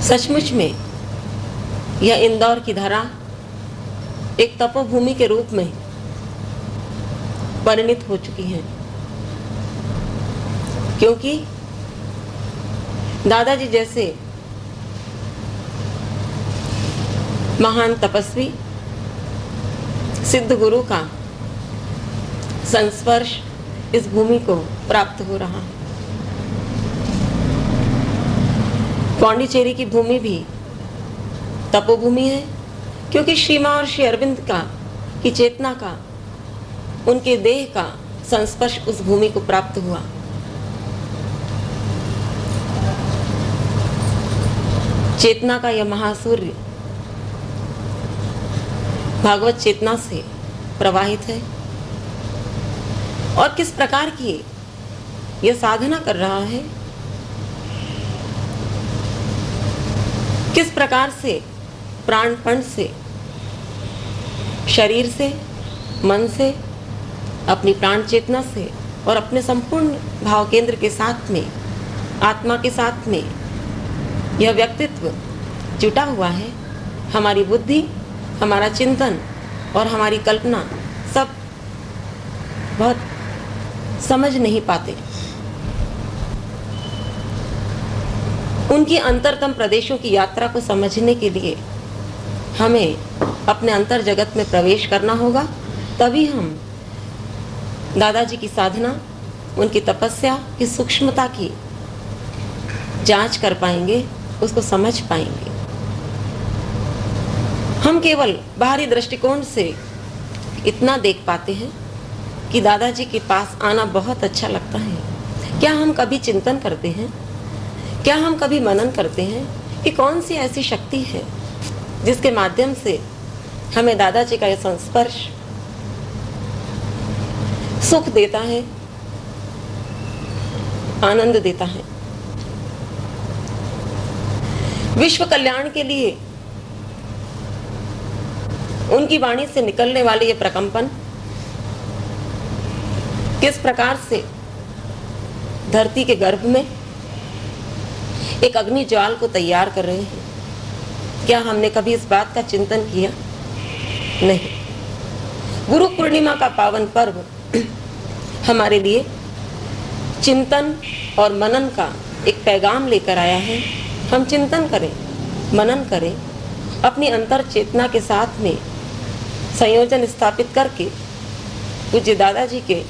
सचमुच में यह इंदौर की धरा एक तपोभूमि के रूप में परिणित हो चुकी है, क्योंकि दादाजी जैसे महान तपस्वी सिद्ध गुरु का संस्पर्श इस भूमि को प्राप्त हो रहा है। पौंडीचेरी की भूमि भी तपोभूमि है, क्योंकि श्री मां और श्री अरविंद की चेतना का, उनके देह का संस्पर्श उस भूमि को प्राप्त हुआ। चेतना का यह महासूर्य भागवत चेतना से प्रवाहित है और किस प्रकार की यह साधना कर रहा है, किस प्रकार से प्राणपण से, शरीर से, मन से, अपनी प्राण चेतना से और अपने संपूर्ण भाव केंद्र के साथ में, आत्मा के साथ में यह व्यक्तित्व जुटा हुआ है। हमारी बुद्धि, हमारा चिंतन और हमारी कल्पना सब बहुत समझ नहीं पाते। उनकी अंतरतम प्रदेशों की यात्रा को समझने के लिए हमें अपने अंतर जगत में प्रवेश करना होगा, तभी हम दादाजी की साधना, उनकी तपस्या की सूक्ष्मता की जांच कर पाएंगे, उसको समझ पाएंगे। हम केवल बाहरी दृष्टिकोण से इतना देख पाते हैं कि दादाजी के पास आना बहुत अच्छा लगता है। क्या हम कभी चिंतन करते हैं, क्या हम कभी मनन करते हैं कि कौन सी ऐसी शक्ति है जिसके माध्यम से हमें दादाजी का यह संस्पर्श सुख देता है, आनंद देता है। विश्व कल्याण के लिए उनकी वाणी से निकलने वाले ये प्रकंपन किस प्रकार से धरती के गर्भ में एक अग्नि ज्वाल को तैयार कर रहे हैं, क्या हमने कभी इस बात का चिंतन किया? नहीं। गुरु पूर्णिमा का पावन पर्व हमारे लिए चिंतन और मनन का एक पैगाम लेकर आया है। हम चिंतन करें, मनन करें, अपनी अंतर चेतना के साथ में संयोजन स्थापित करके पूज्य दादाजी के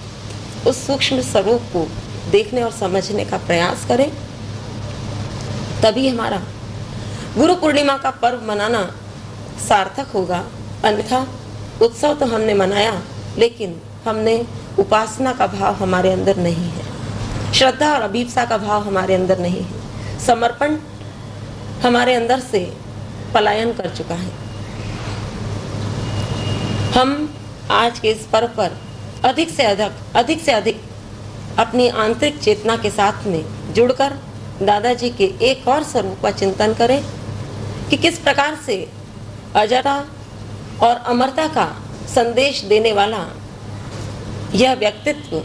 उस सूक्ष्म स्वरूप को देखने और समझने का प्रयास करें, तभी हमारा गुरु पूर्णिमा का पर्व मनाना सार्थक होगा। अन्यथा उत्सव तो हमने मनाया, लेकिन हमने उपासना का भाव हमारे अंदर नहीं है, श्रद्धा और अभीप्सा का भाव हमारे अंदर नहीं है, समर्पण हमारे अंदर से पलायन कर चुका है। हम आज के इस पर्व पर अधिक से अधिक अपनी आंतरिक चेतना के साथ में जुड़कर दादाजी के एक और स्वरूप का चिंतन करें कि किस प्रकार से अजरता और अमरता का संदेश देने वाला यह व्यक्तित्व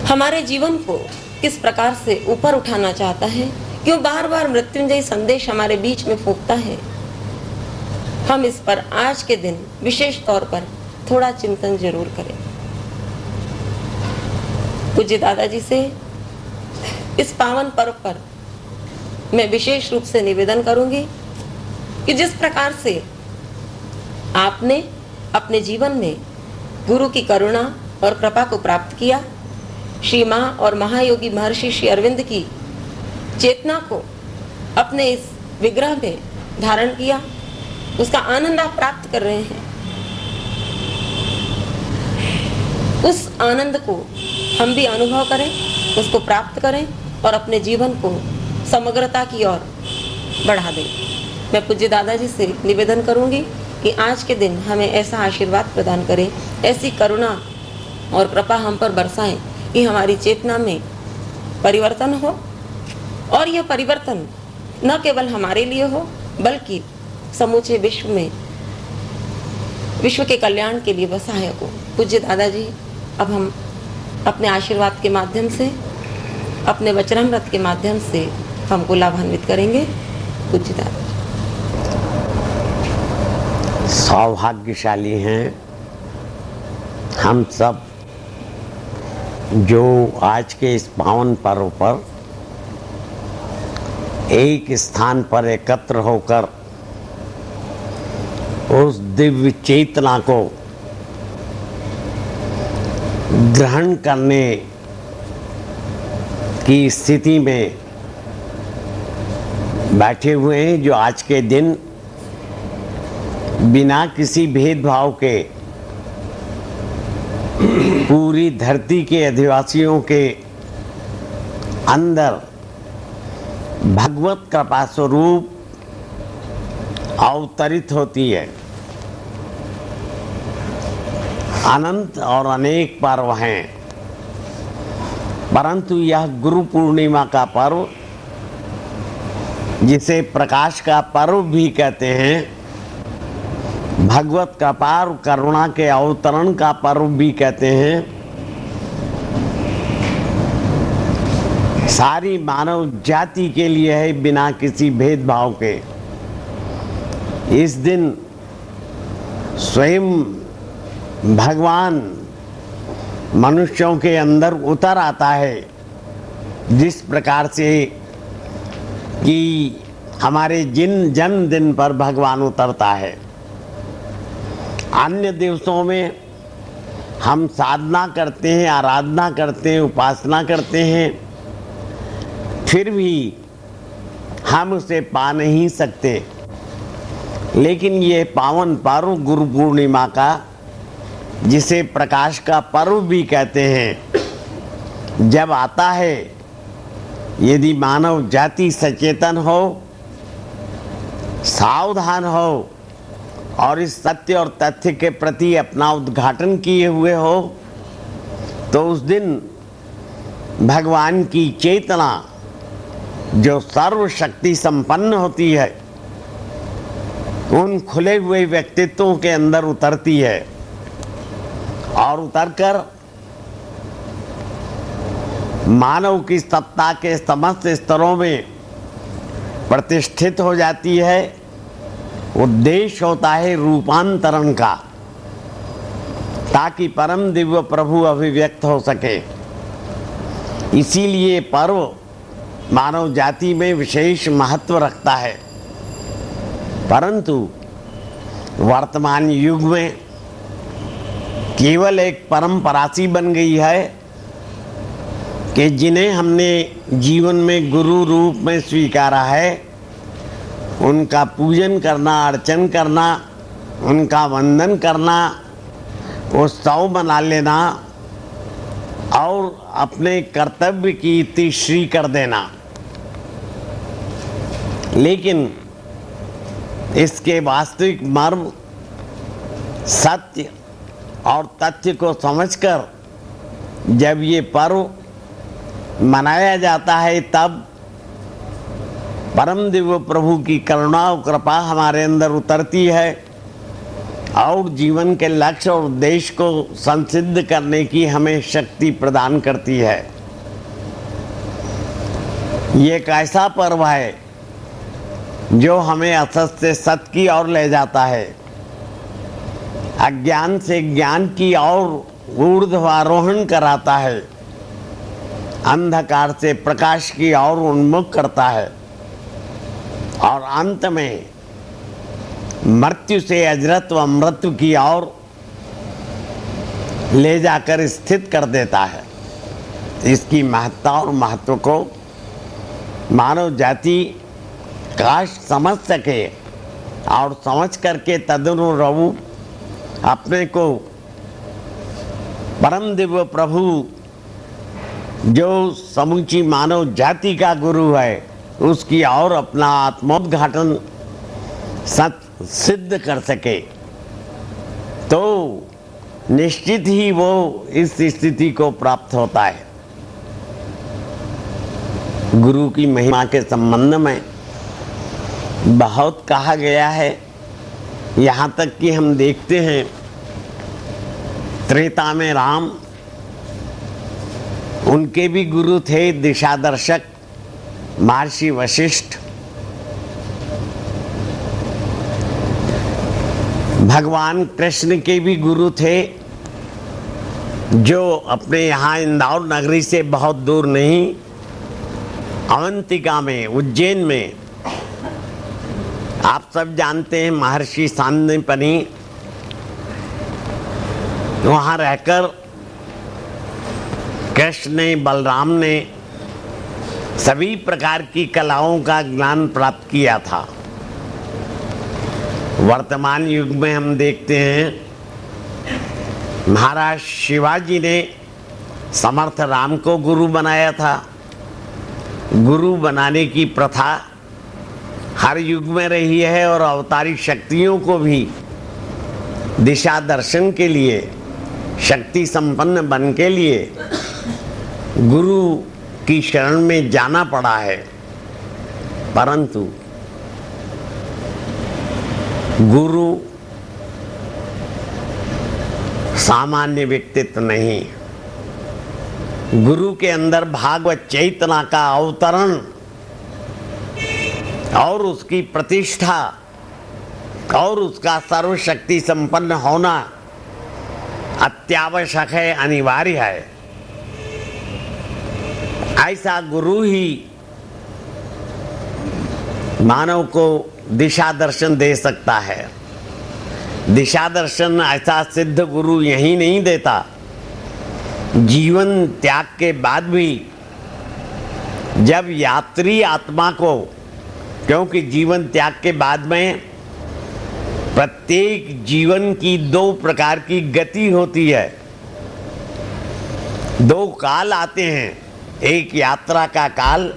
हमारे जीवन को किस प्रकार से ऊपर उठाना चाहता है, क्यों बार बार मृत्युंजयी संदेश हमारे बीच में फूंकता है। हम इस पर आज के दिन विशेष तौर पर थोड़ा चिंतन जरूर करें। पूज्य दादाजी से इस पावन पर्व पर मैं विशेष रूप से निवेदन करूंगी कि जिस प्रकार से आपने अपने जीवन में गुरु की करुणा और कृपा को प्राप्त किया, श्री मां और महायोगी महर्षि श्री अरविंद की चेतना को अपने इस विग्रह में धारण किया, उसका आनंद आप प्राप्त कर रहे हैं। उस आनंद को हम भी अनुभव करें, उसको प्राप्त करें और अपने जीवन को समग्रता की ओर बढ़ा दें। मैं पूज्य दादाजी से निवेदन करूंगी कि आज के दिन हमें ऐसा आशीर्वाद प्रदान करें, ऐसी करुणा और कृपा हम पर बरसाएं कि हमारी चेतना में परिवर्तन हो और यह परिवर्तन न केवल हमारे लिए हो बल्कि समूचे विश्व में, विश्व के कल्याण के लिए वह सहायक हो। पूज्य दादाजी, अब हम अपने आशीर्वाद के माध्यम से, अपने वचनामृत के माध्यम से हमको लाभान्वित करेंगे। पूज्य दादा सौभाग्यशाली हैं हम सब जो आज के इस पावन पर्व पर एक स्थान पर एकत्र होकर उस दिव्य चेतना को ग्रहण करने की स्थिति में बैठे हुए हैं, जो आज के दिन बिना किसी भेदभाव के पूरी धरती के अधिवासियों के अंदर भगवत कृपा स्वरूप अवतरित होती है। अनंत और अनेक पर्व हैं, परंतु यह गुरु पूर्णिमा का पर्व, जिसे प्रकाश का पर्व भी कहते हैं, भगवत कृपा और करुणा के अवतरण का पर्व भी कहते हैं, सारी मानव जाति के लिए है, बिना किसी भेदभाव के। इस दिन स्वयं भगवान मनुष्यों के अंदर उतर आता है, जिस प्रकार से कि हमारे जन्मदिन पर भगवान उतरता है। अन्य दिवसों में हम साधना करते हैं, आराधना करते हैं, उपासना करते हैं, फिर भी हम उसे पा नहीं सकते। लेकिन ये पावन पर्व गुरु पूर्णिमा का, जिसे प्रकाश का पर्व भी कहते हैं, जब आता है, यदि मानव जाति सचेतन हो, सावधान हो और इस सत्य और तथ्य के प्रति अपना उद्घाटन किए हुए हो, तो उस दिन भगवान की चेतना जो सर्वशक्ति संपन्न होती है, उन खुले हुए व्यक्तित्वों के अंदर उतरती है और उतरकर मानव की सत्ता के समस्त स्तरों में प्रतिष्ठित हो जाती है। उद्देश्य होता है रूपांतरण का, ताकि परम दिव्य प्रभु अभिव्यक्त हो सके। इसीलिए पर्व मानव जाति में विशेष महत्व रखता है। परंतु वर्तमान युग में केवल एक परंपरा सी बन गई है कि जिन्हें हमने जीवन में गुरु रूप में स्वीकारा है, उनका पूजन करना, अर्चन करना, उनका वंदन करना, उत्सव मना लेना और अपने कर्तव्य की तीसरी कर देना। लेकिन इसके वास्तविक मर्म, सत्य और तथ्य को समझकर जब ये पर्व मनाया जाता है, तब परम दिव्य प्रभु की करुणा और कृपा हमारे अंदर उतरती है और जीवन के लक्ष्य और उद्देश्य को संसिद्ध करने की हमें शक्ति प्रदान करती है। ये एक ऐसा पर्व है जो हमें असत से सत्य की ओर ले जाता है, अज्ञान से ज्ञान की ओर ऊर्ध्वारोहण कराता है, अंधकार से प्रकाश की ओर उन्मुख करता है और अंत में मृत्यु से अजरत्व अमृत्व की ओर ले जाकर स्थित कर देता है। इसकी महत्ता और महत्व को मानव जाति काश समझ सके और समझ करके तदनुरूप अपने को परम दिव्य प्रभु जो समूची मानव जाति का गुरु है, उसकी और अपना आत्मोद्घाटन सिद्ध कर सके, तो निश्चित ही वो इस स्थिति को प्राप्त होता है। गुरु की महिमा के संबंध में बहुत कहा गया है। यहाँ तक कि हम देखते हैं त्रेता में राम, उनके भी गुरु थे दिशा दर्शक, महर्षि वशिष्ठ भगवान कृष्ण के भी गुरु थे, जो अपने यहाँ इंदौर नगरी से बहुत दूर नहीं, अवंतिका में, उज्जैन में, आप सब जानते हैं महर्षि सांदीपनि, वहाँ रहकर कृष्ण ने, बलराम ने सभी प्रकार की कलाओं का ज्ञान प्राप्त किया था। वर्तमान युग में हम देखते हैं महाराज शिवाजी ने समर्थ राम को गुरु बनाया था। गुरु बनाने की प्रथा हर युग में रही है और अवतारी शक्तियों को भी दिशा दर्शन के लिए, शक्ति संपन्न बन के लिए गुरु की शरण में जाना पड़ा है। परंतु गुरु सामान्य व्यक्तित्व नहीं, गुरु के अंदर भागवत चैतना का अवतरण और उसकी प्रतिष्ठा और उसका सर्वशक्ति संपन्न होना अत्यावश्यक है, अनिवार्य है। ऐसा गुरु ही मानव को दिशा दर्शन दे सकता है। दिशा दर्शन ऐसा सिद्ध गुरु यही नहीं देता, जीवन त्याग के बाद भी जब यात्री आत्मा को, क्योंकि जीवन त्याग के बाद में प्रत्येक जीवन की दो प्रकार की गति होती है, दो काल आते हैं, एक यात्रा का काल,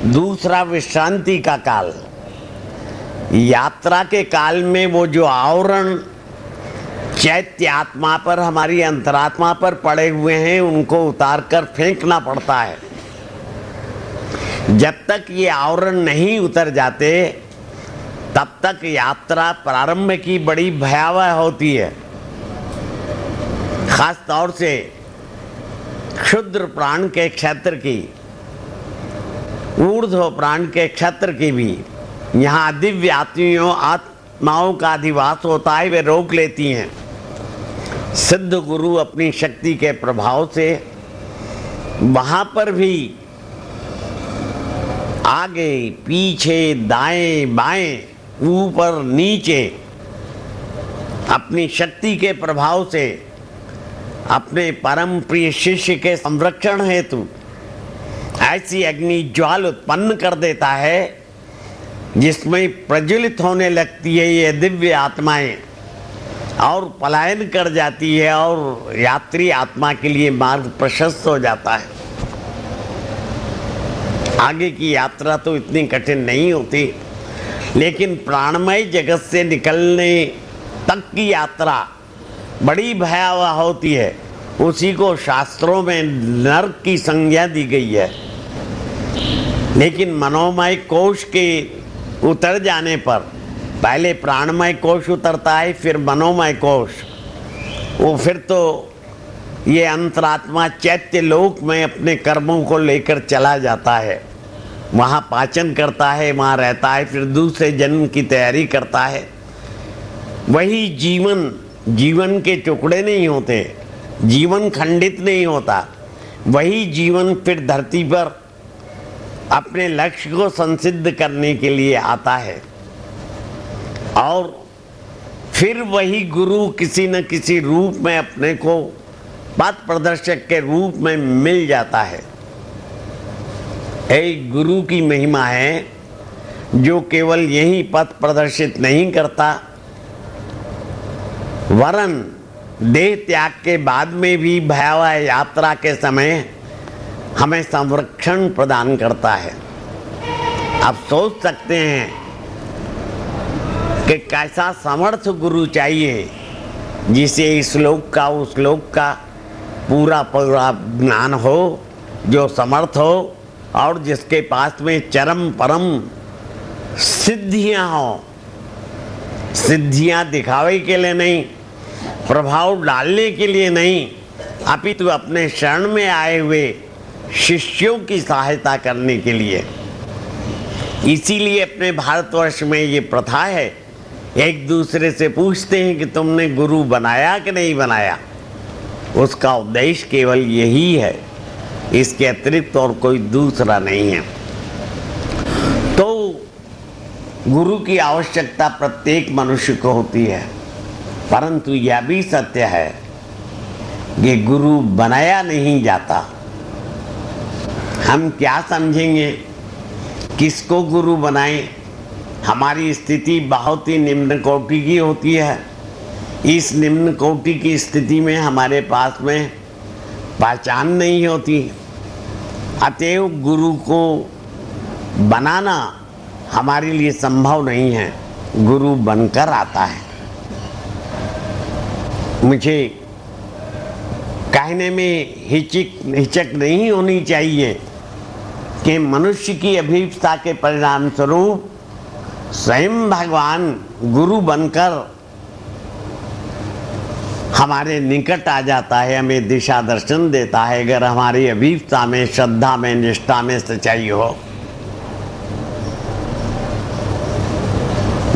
दूसरा विश्रांति का काल। यात्रा के काल में वो जो आवरण चैत्य आत्मा पर, हमारी अंतरात्मा पर पड़े हुए हैं, उनको उतार कर फेंकना पड़ता है। जब तक ये आवरण नहीं उतर जाते तब तक यात्रा प्रारंभ की बड़ी भयावह होती है। खास तौर से क्षुद्र प्राण के क्षेत्र की, ऊर्ध्व प्राण के क्षेत्र की भी यहाँ दिव्य आत्माओं का अधिवास होता है, वे रोक लेती हैं। सिद्ध गुरु अपनी शक्ति के प्रभाव से वहाँ पर भी आगे पीछे दाएं बाएं ऊपर नीचे अपनी शक्ति के प्रभाव से अपने परम प्रिय शिष्य के संरक्षण हेतु ऐसी अग्नि ज्वाल उत्पन्न कर देता है जिसमें प्रज्वलित होने लगती है ये दिव्य आत्माएं और पलायन कर जाती है और यात्री आत्मा के लिए मार्ग प्रशस्त हो जाता है। आगे की यात्रा तो इतनी कठिन नहीं होती, लेकिन प्राणमय जगत से निकलने तक की यात्रा बड़ी भयावह होती है। उसी को शास्त्रों में नरक की संज्ञा दी गई है। लेकिन मनोमय कोश के उतर जाने पर, पहले प्राणमय कोश उतरता है, फिर मनोमय कोश, वो फिर तो ये अंतरात्मा चैत्य लोक में अपने कर्मों को लेकर चला जाता है, वहाँ पाचन करता है, वहाँ रहता है, फिर दूसरे जन्म की तैयारी करता है। वही जीवन के टुकड़े नहीं होते, जीवन खंडित नहीं होता, वही जीवन फिर धरती पर अपने लक्ष्य को संसिद्ध करने के लिए आता है और फिर वही गुरु किसी न किसी रूप में अपने को पथ प्रदर्शक के रूप में मिल जाता है। एक गुरु की महिमा है जो केवल यही पथ प्रदर्शित नहीं करता, वरन देह त्याग के बाद में भी भयावह यात्रा के समय हमें संरक्षण प्रदान करता है। आप सोच सकते हैं कि कैसा समर्थ गुरु चाहिए जिसे इस लोक का उस लोक का पूरा ज्ञान हो, जो समर्थ हो और जिसके पास में चरम परम सिद्धियां हो। सिद्धियां दिखावे के लिए नहीं, प्रभाव डालने के लिए नहीं, अपितु अपने शरण में आए हुए शिष्यों की सहायता करने के लिए। इसीलिए अपने भारतवर्ष में ये प्रथा है, एक दूसरे से पूछते हैं कि तुमने गुरु बनाया कि नहीं बनाया। उसका उद्देश्य केवल यही है, इसके अतिरिक्त और कोई दूसरा नहीं है। तो गुरु की आवश्यकता प्रत्येक मनुष्य को होती है, परंतु यह भी सत्य है कि गुरु बनाया नहीं जाता। हम क्या समझेंगे, किसको गुरु बनाएं? हमारी स्थिति बहुत ही निम्न कोटि की होती है। इस निम्न कोटि की स्थिति में हमारे पास में पहचान नहीं होती, अतएव गुरु को बनाना हमारे लिए संभव नहीं है, गुरु बनकर आता है। मुझे कहने में हिचक नहीं होनी चाहिए कि मनुष्य की अभिप्सा के परिणाम स्वरूप स्वयं भगवान गुरु बनकर हमारे निकट आ जाता है, हमें दिशा दर्शन देता है, अगर हमारी अभिप्सा में, श्रद्धा में, निष्ठा में सच्चाई हो।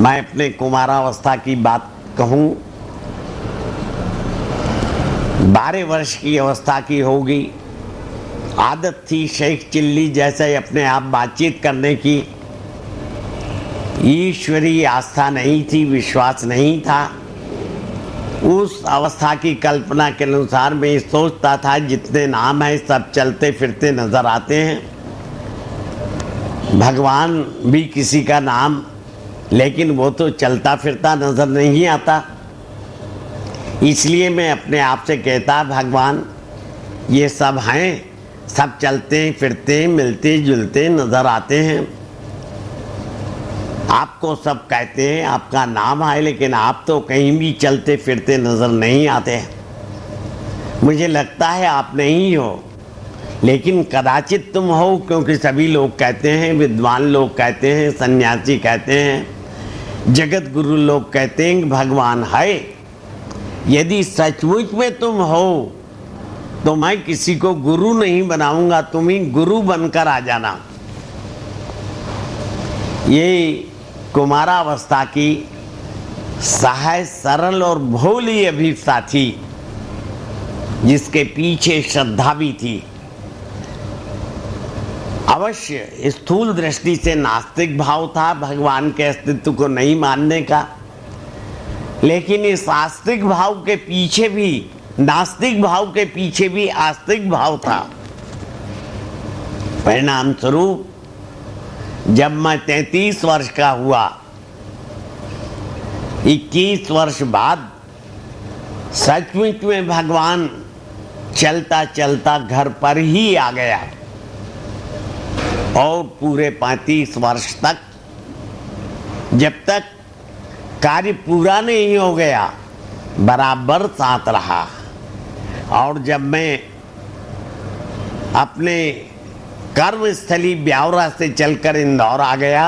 मैं अपने कुमारावस्था की बात कहूं, 12 वर्ष की अवस्था की होगी। आदत थी शेख चिल्ली जैसे अपने आप बातचीत करने की। ईश्वरीय आस्था नहीं थी, विश्वास नहीं था। उस अवस्था की कल्पना के अनुसार मैं सोचता था जितने नाम हैं सब चलते फिरते नजर आते हैं, भगवान भी किसी का नाम, लेकिन वो तो चलता फिरता नजर नहीं आता। इसलिए मैं अपने आप से कहता, भगवान ये सब हैं, सब चलते फिरते मिलते जुलते नजर आते हैं, आपको सब कहते हैं, आपका नाम है, लेकिन आप तो कहीं भी चलते फिरते नजर नहीं आते। मुझे लगता है आप नहीं हो, लेकिन कदाचित तुम हो, क्योंकि सभी लोग कहते हैं, विद्वान लोग कहते हैं, सन्यासी कहते हैं, जगत गुरु लोग कहते हैं कि भगवान है। यदि सचमुच में तुम हो तो मैं किसी को गुरु नहीं बनाऊंगा, तुम ही गुरु बनकर आ जाना। ये कुमारावस्था की सहज, सरल और भोली अभिप्सा थी, जिसके पीछे श्रद्धा भी थी। अवश्य स्थूल दृष्टि से नास्तिक भाव था, भगवान के अस्तित्व को नहीं मानने का, लेकिन इस आस्तिक भाव के पीछे भी, नास्तिक भाव के पीछे भी आस्तिक भाव था। परिणाम स्वरूप जब मैं 33 वर्ष का हुआ, 21 वर्ष बाद सचमुच में भगवान चलता चलता घर पर ही आ गया, और पूरे 35 वर्ष तक, जब तक कार्य पूरा नहीं हो गया, बराबर साथ रहा। और जब मैं अपने कर्मस्थली ब्यावरा से चलकर इंदौर आ गया,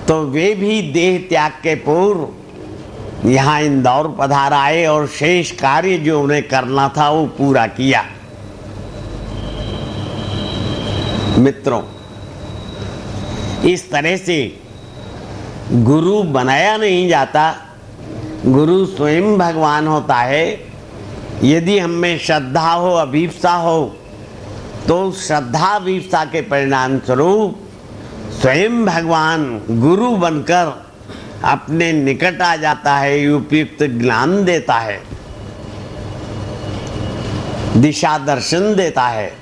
तो वे भी देह त्याग के पूर्व यहाँ इंदौर पधार आए और शेष कार्य जो उन्हें करना था वो पूरा किया। मित्रों, इस तरह से गुरु बनाया नहीं जाता, गुरु स्वयं भगवान होता है। यदि हम में श्रद्धा हो, अभिप्सा हो, तो श्रद्धा अभिप्सा के परिणाम स्वरूप स्वयं भगवान गुरु बनकर अपने निकट आ जाता है, उपयुक्त ज्ञान देता है, दिशा दर्शन देता है,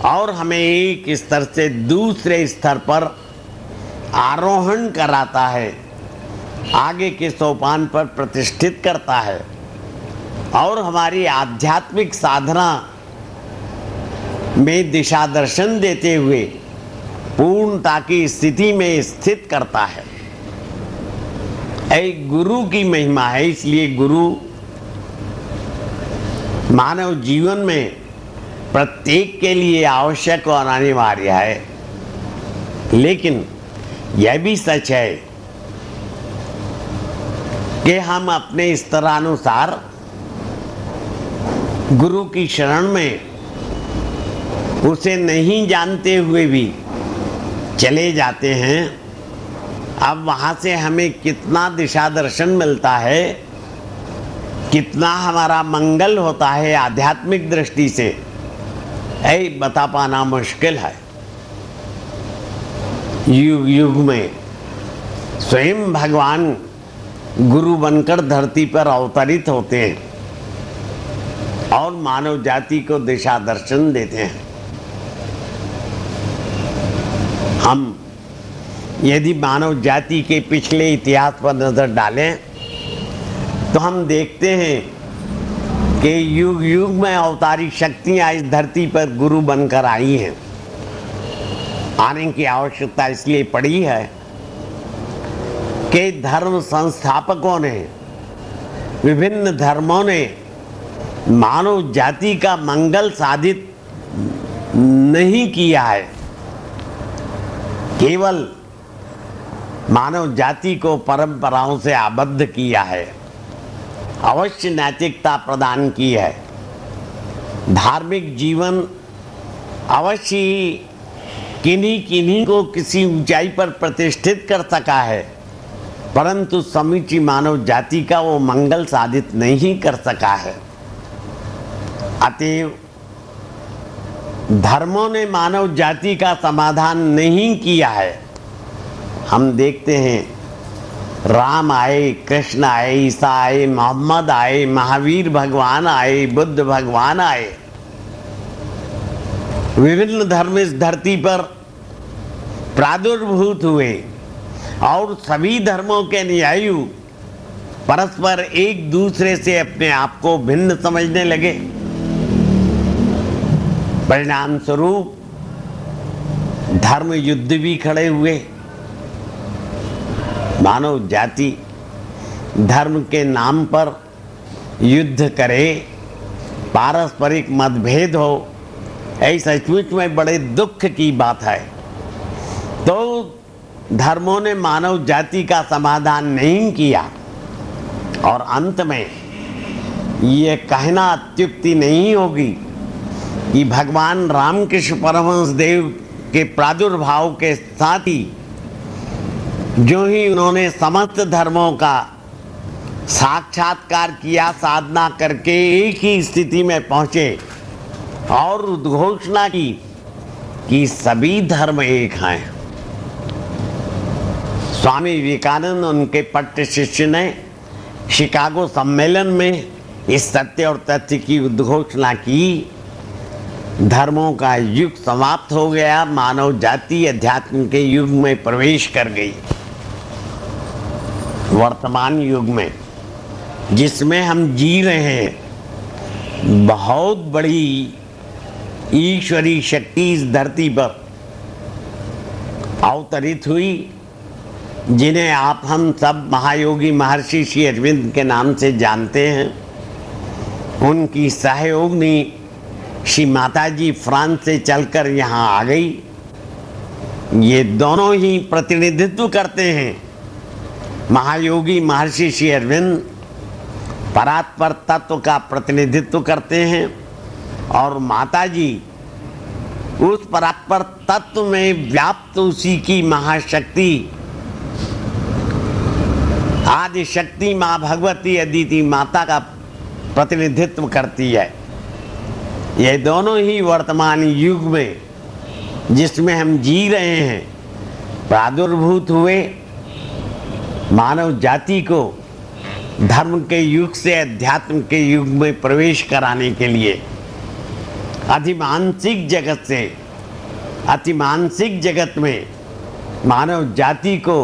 और हमें एक स्तर से दूसरे स्तर पर आरोहण कराता है, आगे के सोपान पर प्रतिष्ठित करता है, और हमारी आध्यात्मिक साधना में दिशा दर्शन देते हुए पूर्णता की स्थिति में स्थित करता है। एक गुरु की महिमा है। इसलिए गुरु मानव जीवन में प्रत्येक के लिए आवश्यक और अनिवार्य है, लेकिन यह भी सच है कि हम अपने स्तरानुसार गुरु की शरण में उसे नहीं जानते हुए भी चले जाते हैं। अब वहाँ से हमें कितना दिशा दर्शन मिलता है, कितना हमारा मंगल होता है आध्यात्मिक दृष्टि से, बता पाना मुश्किल है। युग युग में स्वयं भगवान गुरु बनकर धरती पर अवतरित होते हैं और मानव जाति को दिशा दर्शन देते हैं। हम यदि मानव जाति के पिछले इतिहास पर नजर डालें तो हम देखते हैं कि युग युग में अवतारी शक्तियां इस धरती पर गुरु बनकर आई हैं। आने की आवश्यकता इसलिए पड़ी है कि धर्म संस्थापकों ने, विभिन्न धर्मों ने मानव जाति का मंगल साधित नहीं किया है, केवल मानव जाति को परंपराओं से आबद्ध किया है, अवश्य नैतिकता प्रदान की है, धार्मिक जीवन अवश्य किन्हीं किन्हीं को किसी ऊंचाई पर प्रतिष्ठित कर सका है, परंतु समूची मानव जाति का वो मंगल साधित नहीं कर सका है। अतएव धर्मों ने मानव जाति का समाधान नहीं किया है। हम देखते हैं राम आए, कृष्ण आए, ईसा आए, मोहम्मद आए, महावीर भगवान आए, बुद्ध भगवान आए, विभिन्न धर्म इस धरती पर प्रादुर्भूत हुए और सभी धर्मों के न्यायु परस्पर एक दूसरे से अपने आप को भिन्न समझने लगे। परिणाम स्वरूप धर्म युद्ध भी खड़े हुए। मानव जाति धर्म के नाम पर युद्ध करे, पारस्परिक मतभेद हो, ऐसा सचमुच में बड़े दुख की बात है। तो धर्मों ने मानव जाति का समाधान नहीं किया और अंत में ये कहना अत्युक्ति नहीं होगी कि भगवान रामकृष्ण परमहंस देव के प्रादुर्भाव के साथ ही जो ही उन्होंने समस्त धर्मों का साक्षात्कार किया, साधना करके एक ही स्थिति में पहुंचे और उद्घोषणा की कि सभी धर्म एक हैं। स्वामी विवेकानंद उनके पट्ट शिष्य ने शिकागो सम्मेलन में इस सत्य और तथ्य की उद्घोषणा की। धर्मों का युग समाप्त हो गया, मानव जाति अध्यात्म के युग में प्रवेश कर गई। वर्तमान युग में जिसमें हम जी रहे हैं, बहुत बड़ी ईश्वरीय शक्ति इस धरती पर अवतरित हुई, जिन्हें आप हम सब महायोगी महर्षि श्री अरविंद के नाम से जानते हैं। उनकी सहयोगिनी श्री माताजी फ्रांस से चलकर यहाँ आ गई। ये दोनों ही प्रतिनिधित्व करते हैं। महायोगी महर्षि श्री अरविंद परात्पर तत्व का प्रतिनिधित्व करते हैं और माताजी उस परात्पर तत्व में व्याप्त उसी की महाशक्ति आदि शक्ति माँ भगवती अदिति माता का प्रतिनिधित्व करती है। ये दोनों ही वर्तमान युग में जिसमें हम जी रहे हैं प्रादुर्भूत हुए। मानव जाति को धर्म के युग से अध्यात्म के युग में प्रवेश कराने के लिए अधिमानसिक जगत से अतिमानसिक जगत में मानव जाति को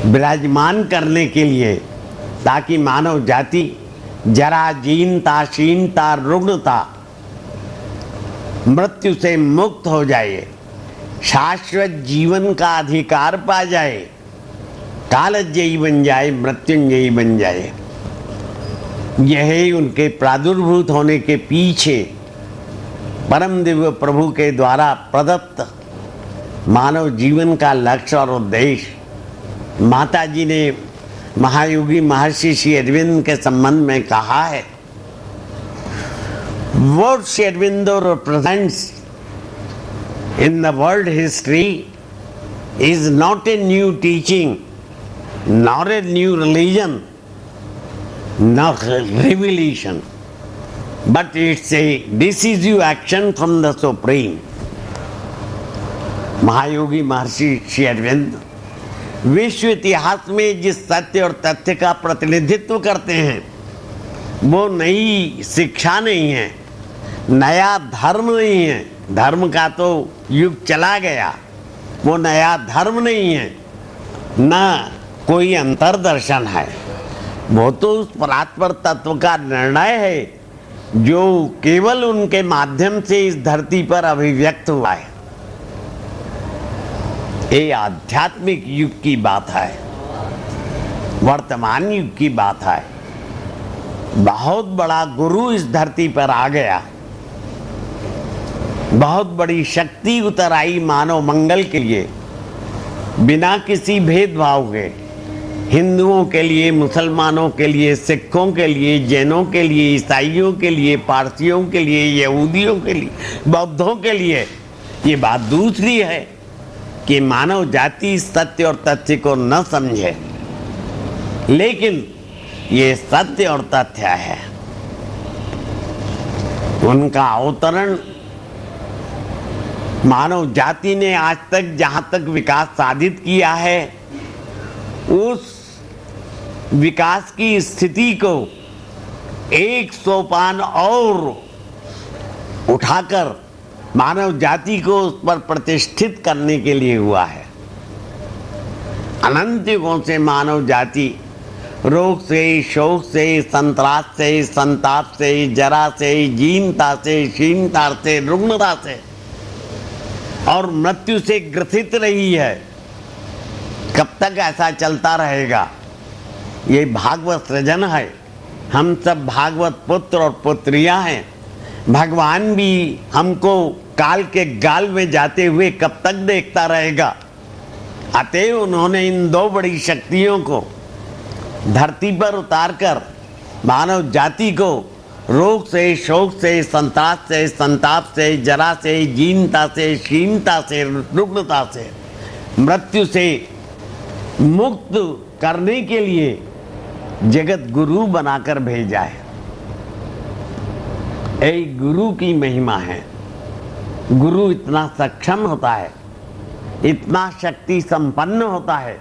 विराजमान करने के लिए, ताकि मानव जाति जरा जीनता, शीनता, रुग्णता, मृत्यु से मुक्त हो जाए, शाश्वत जीवन का अधिकार पा जाए, कालजयी बन जाए, मृत्युंजयी बन जाए। यही उनके प्रादुर्भूत होने के पीछे परम दिव्य प्रभु के द्वारा प्रदत्त मानव जीवन का लक्ष्य और उद्देश्य। माता जी ने महायोगी महर्षि श्री अरविंद के संबंध में कहा है, What Sri Aurobindo represents in the world history is not a new teaching, nor a new religion, nor revelation, but it's a decisive action from the Supreme. महायोगी महर्षि श्री अरविंद विश्व इतिहास में जिस सत्य और तथ्य का प्रतिनिधित्व करते हैं वो नई शिक्षा नहीं है, नया धर्म नहीं है। धर्म का तो युग चला गया, वो नया धर्म नहीं है, न कोई अंतर्दर्शन है। वो तो उस परात्पर तत्व का निर्णय है जो केवल उनके माध्यम से इस धरती पर अभिव्यक्त हुआ है। ये आध्यात्मिक युग की बात है, वर्तमान युग की बात है। बहुत बड़ा गुरु इस धरती पर आ गया, बहुत बड़ी शक्ति उतर आई मानव मंगल के लिए, बिना किसी भेदभाव के। हिंदुओं के लिए, मुसलमानों के लिए, सिखों के लिए, जैनों के लिए, ईसाइयों के लिए, पारसियों के लिए, यहूदियों के लिए, बौद्धों के लिए। ये बात दूसरी है कि मानव जाति सत्य और तथ्य को न समझे, लेकिन ये सत्य और तथ्य है। उनका अवतरण मानव जाति ने आज तक जहां तक विकास साधित किया है, उस विकास की स्थिति को एक सोपान और उठाकर मानव जाति को उस पर प्रतिष्ठित करने के लिए हुआ है। अनंत युगों से मानव जाति रोग से, शोक से, संत्रास से, संताप से, जरा से, जीनता से, क्षीणता से, रुग्णता से और मृत्यु से ग्रसित रही है। कब तक ऐसा चलता रहेगा? ये भागवत सृजन है। हम सब भागवत पुत्र और पुत्रियां हैं। भगवान भी हमको काल के गाल में जाते हुए कब तक देखता रहेगा? अतएव उन्होंने इन दो बड़ी शक्तियों को धरती पर उतारकर मानव जाति को रोग से, शोक से, संताप से, संताप से, जरा से, जीनता से, क्षीणता से, रुग्णता से, मृत्यु से मुक्त करने के लिए जगत गुरु बनाकर भेजा है। एक गुरु की महिमा है। गुरु इतना सक्षम होता है, इतना शक्ति संपन्न होता है